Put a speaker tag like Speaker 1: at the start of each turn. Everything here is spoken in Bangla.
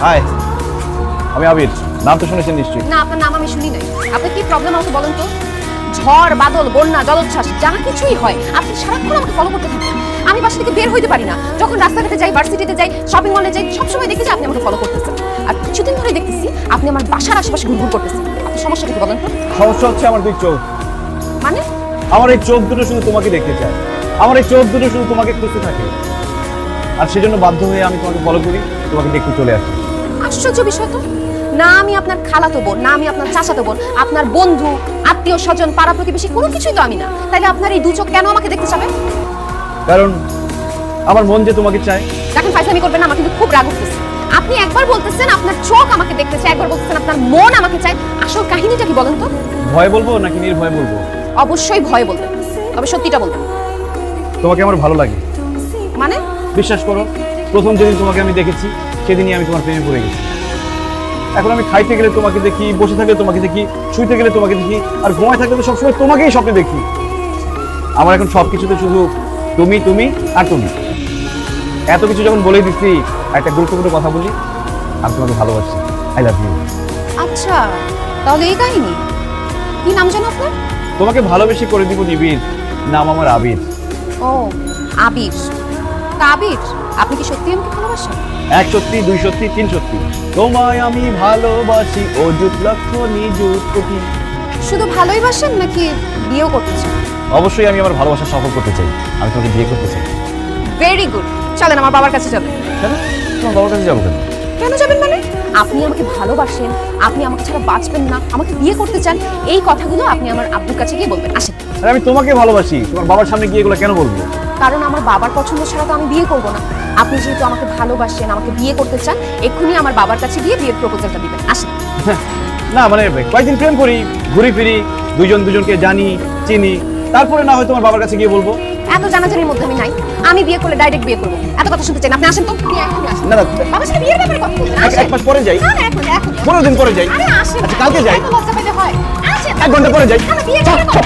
Speaker 1: হাই, আমি আবির। নাম তো শুনেছেন নিশ্চয়ই।
Speaker 2: না, আপনার নাম আমি শুনি নাই। আপনার কি প্রবলেম আমাকে বলেন তো? ঝড় বাদল বন্যা জলোচ্ছ্বাস যা কিছুই হয় আপনি সারাক্ষণ আমাকে ফলো করতে থাকেন। আমি বাসা থেকে বের হইতে পারি না। যখন রাস্তাঘাটে যাই, ভার্সিটিতে যাই, শপিং মলে যাই, সবসময় দেখি যে আপনি আমাকে ফলো করতেছেন। আর কিছুদিন ধরে দেখতেছি আপনি আমার বাসার আশেপাশে ঘুরঘুর করতেছেন। আপনার সমস্যাটা কি বলেন তো?
Speaker 1: সমস্যা হচ্ছে আমার দুই চোখ।
Speaker 2: মানে?
Speaker 1: আমার এই চোখ দুটো শুধু তোমাকে দেখতে চায়, আমার এই চোখ দুটো শুধু তোমাকে খুঁজতে থাকে, আর সেজন্য বাধ্য হয়ে আমি তোমাকে ফলো করি, তোমাকে দেখতে চলে আসি।
Speaker 2: আশ্চর্য বিষয় তো। না আমি আপনার খালাতো বোন, না আমি আপনার চাচাতো বোন, আপনার বন্ধু, আত্মীয় স্বজন, পাড়া প্রতিবেশী কোনো কিছুই তো আমি না। তাইলে আপনার এই দু চোখ কেন আমাকে দেখতে চাবে?
Speaker 1: কারণ আমার মন যে তোমাকে চায়।
Speaker 2: দেখেন ফাইজলামি করবেন না, আমার কিন্তু খুব রাগ উঠতেছে। আপনি একবার বলতেছেন আপনার চোখ আমাকে দেখতে চায়, একবার বলতেছেন আপনার মন আমাকে চায়। আসল কাহিনীটা কি বলেন তো?
Speaker 1: ভয় বলবো নাকি নির্ভয় বলবো?
Speaker 2: অবশ্যই ভয় বলবেন, তবে সত্যিটা বলবেন।
Speaker 1: তোমাকে আমার ভালো লাগে।
Speaker 2: মানে?
Speaker 1: বিশ্বাস করো, প্রথম যেদিন তোমাকে আমি দেখেছি সেদিনই আমি তোমার প্রেমে পড়ে গেছি। এখন আমি খাইতে গেলে তোমাকে দেখি, বসে থাকলে তোমাকে দেখি, শুইতে গেলে তোমাকে দেখি, আর ঘুমায় থাকলে তো সবসময় তোমাকেই স্বপ্নে দেখি। আমার এখন সবকিছুতে শুধু তুমি তুমি আর তুমি। এত কিছু যখন বলেই দিচ্ছি, একটা গুরুত্বপূর্ণ কথা বলি, আমি তোমাকে ভালোবাসি। I love you.
Speaker 2: আচ্ছা, তাহলে এই কাহিনী। কি নাম জানো আপনার?
Speaker 1: তোমাকে ভালোবেসে করে দিব নিবিড়, নাম আমার আবির।
Speaker 2: ও, আবির। তা আবির, আপনি কি সত্যি আমাকে ভালোবাসেন?
Speaker 1: এক সত্যি, দুই সত্যি, তিন সত্যি। তোমায় আমি ভালোবাসি, অযুত লক্ষ নিযুত কোটি।
Speaker 2: শুধু ভালোই বাসেন নাকি বিয়েও করতে চান?
Speaker 1: অবশ্যই আমি আমার ভালোবাসা সফল করতে চাই, আমি তোমাকে বিয়ে করতে চাই।
Speaker 2: ভেরি গুড, চলেন আমার বাবার কাছে যাবেন।
Speaker 1: কেন? তোমার বাবার কাছে যাবো কেন?
Speaker 2: কেন যাবেন মানে? আপনি আমাকে ভালোবাসেন, আপনি আমাকে ছাড়া বাঁচবেন না, আমাকে বিয়ে করতে চান, এই কথাগুলো আপনি আমার আব্বুর কাছে গিয়ে বলবেন। আসেন।
Speaker 1: আরে আমি তোমাকে ভালোবাসি, তোমার বাবার সামনে গিয়ে এগুলো কেন বলবো?
Speaker 2: কারণ আমার বাবার পছন্দ ছাড়া তো আমি বিয়ে করব না। আপনি যেহেতু আমাকে ভালোবাসেন, আমাকে বিয়ে করতে চান, এক্ষুনি আমার বাবার কাছে গিয়ে বিয়ের প্রপোজালটা দিবেন। আসেন।
Speaker 1: না মানে কয়েকদিন প্রেম করি, ঘুরি ফিরি, দুজন দুজনকে জানি চিনি, তারপরে না হয় তোমার বাবার কাছে গিয়ে বলবো।
Speaker 2: এত জানাজানির মধ্যে আমি নাই। আমি বিয়ে করলে ডাইরেক্ট বিয়ে করবো। এত কথা শুনতে চাই না, আপনি আসেন তো। আপনি এখনই আসেন।
Speaker 1: না না,
Speaker 2: বাবার সাথে বিয়ের ব্যাপারে কথা বলবেন।
Speaker 1: এক মাস পরে যাই,
Speaker 2: না না, এখন
Speaker 1: 15 দিন পরে যাই।
Speaker 2: আরে আসেন।
Speaker 1: আচ্ছা কালকে যাই,
Speaker 2: এত লজ্জা পেলে হয়। আসেন।
Speaker 1: 1 ঘন্টা পরে যাই।
Speaker 2: না, না, বিয়ে করে কথা